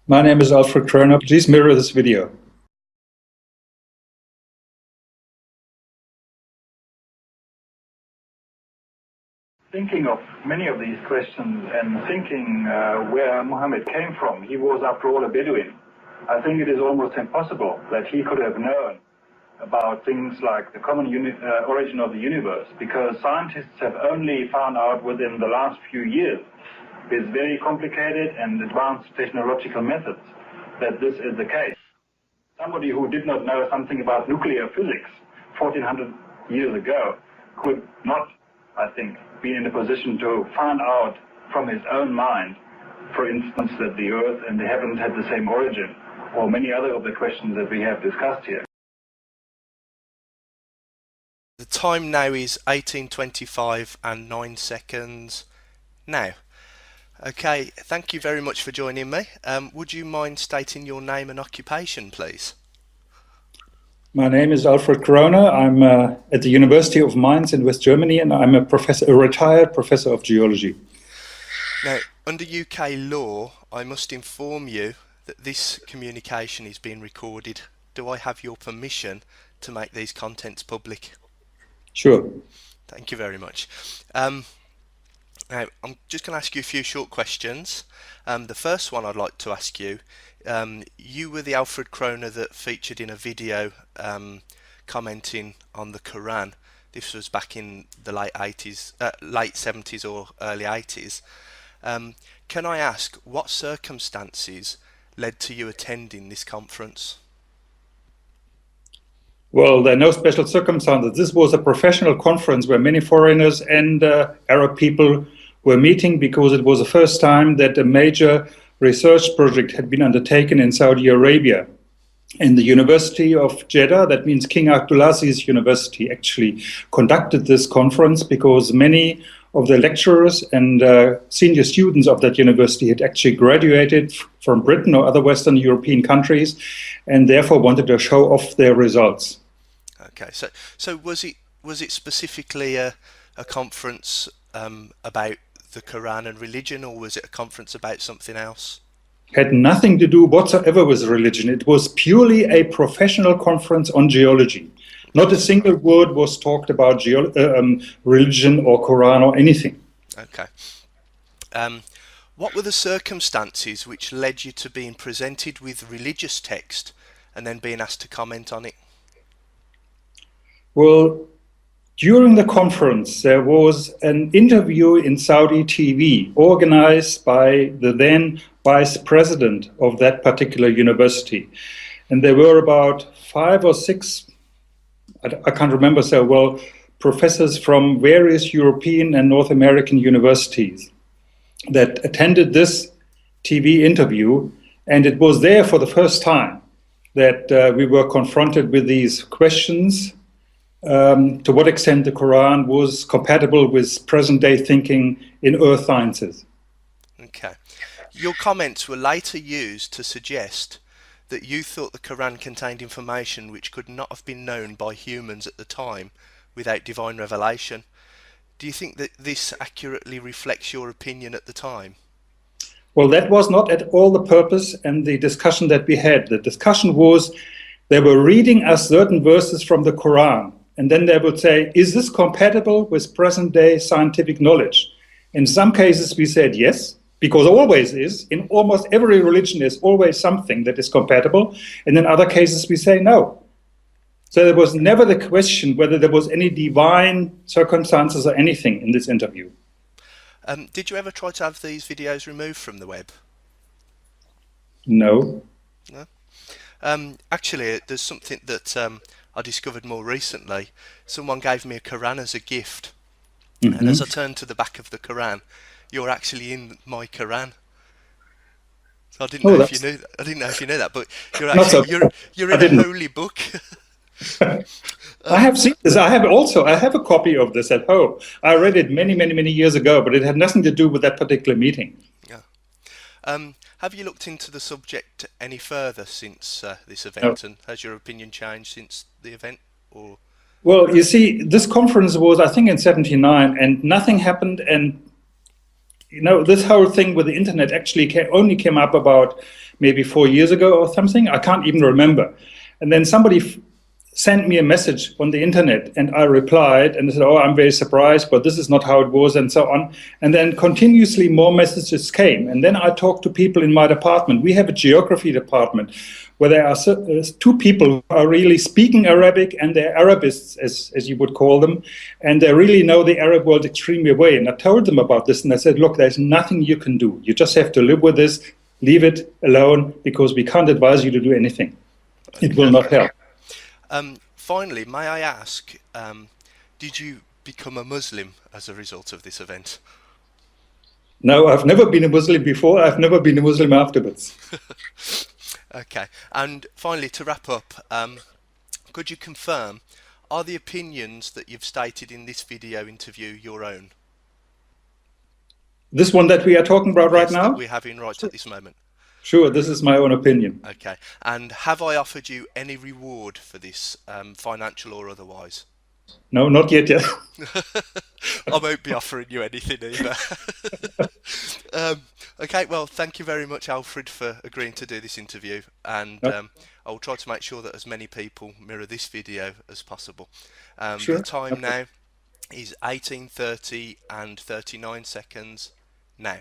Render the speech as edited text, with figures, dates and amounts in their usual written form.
My name is Alfred Kröner. Please mirror this video. Thinking of many of these questions and thinking where Muhammad came from, he was after all a Bedouin. I think it is almost impossible that he could have known about things like the common origin of the universe, because scientists have only found out within the last few years with very complicated and advanced technological methods that this is the case. Somebody who did not know something about nuclear physics 1400 years ago could not, I think, be in a position to find out from his own mind, for instance, that the Earth and the heavens had the same origin, or many other of the questions that we have discussed here. The time now is 18:25 and 9 seconds now. Okay, thank you very much for joining me. Would you mind stating your name and occupation, please? My name is Alfred Kröner. I'm at the University of Mainz in West Germany, and I'm a retired professor of geology. Now, under UK law, I must inform you that this communication is being recorded. Do I have your permission to make these contents public? Sure. Thank you very much. Now, I'm just going to ask you a few short questions. The first one I'd like to ask you, you were the Alfred Kröner that featured in a video commenting on the Quran. This was back in the late 70s or early 80s. Can I ask, what circumstances led to you attending this conference? Well, there are no special circumstances. This was a professional conference where many foreigners and Arab people were meeting, because it was the first time that a major research project had been undertaken in Saudi Arabia. And the University of Jeddah, that means King Abdulaziz University, actually conducted this conference because many of the lecturers and senior students of that university had actually graduated from Britain or other Western European countries, and therefore wanted to show off their results. Okay, so was it specifically a conference about the Quran and religion, or was it a conference about something else? Had nothing to do whatsoever with religion. It was purely a professional conference on geology. Not a single word was talked about religion or Quran or anything. Okay. What were the circumstances which led you to being presented with religious text and then being asked to comment on it? Well, during the conference, there was an interview in Saudi TV organized by the then vice president of that particular university. And there were about 5 or 6, I can't remember so well, professors from various European and North American universities that attended this TV interview. And it was there for the first time that we were confronted with these questions. To what extent the Quran was compatible with present-day thinking in earth sciences. Okay. Your comments were later used to suggest that you thought the Quran contained information which could not have been known by humans at the time without divine revelation. Do you think that this accurately reflects your opinion at the time? Well, that was not at all the purpose and the discussion that we had. The discussion was, they were reading us certain verses from the Quran, and then they would say, is this compatible with present-day scientific knowledge? In some cases we said yes, because always is. In almost every religion there's always something that is compatible. And in other cases we say no. So there was never the question whether there was any divine circumstances or anything in this interview. Did you ever try to have these videos removed from the web? No. No? Actually, there's something that I discovered more recently. Someone gave me a Quran as a gift, and as I turned to the back of the Quran, you're actually in my Quran. So I didn't know if you knew. I didn't know if you knew that, but you're actually you're in a holy book. I have seen this. I have a copy of this at home. I read it many years ago, but it had nothing to do with that particular meeting. Yeah. Have you looked into the subject any further since this event, and has your opinion changed since the event? Or well, you see, this conference was, I think, in '79, and nothing happened. And this whole thing with the internet actually only came up about maybe 4 years ago or something. I can't even remember. And then somebody sent me a message on the internet, and I replied and said, "Oh, I'm very surprised, but this is not how it was," and so on. And then continuously more messages came. And then I talked to people in my department. We have a geography department where there are two people who are really speaking Arabic, and they're Arabists, as you would call them, and they really know the Arab world extremely well. And I told them about this, and I said, "Look, there's nothing you can do. You just have to live with this, leave it alone, because we can't advise you to do anything. It will not help." Finally, may I ask, did you become a Muslim as a result of this event? No, I've never been a Muslim before. I've never been a Muslim afterwards. Okay. And finally, to wrap up, could you confirm, are the opinions that you've stated in this video interview your own? This one that we are talking about right now? That we're having right at this moment. Sure, this is my own opinion. Okay. And have I offered you any reward for this, financial or otherwise? No, not yet. I won't be offering you anything either. Okay, well, thank you very much, Alfred, for agreeing to do this interview, and I'll try to make sure that as many people mirror this video as possible. Sure. The time now is 18:30 and 39 seconds now.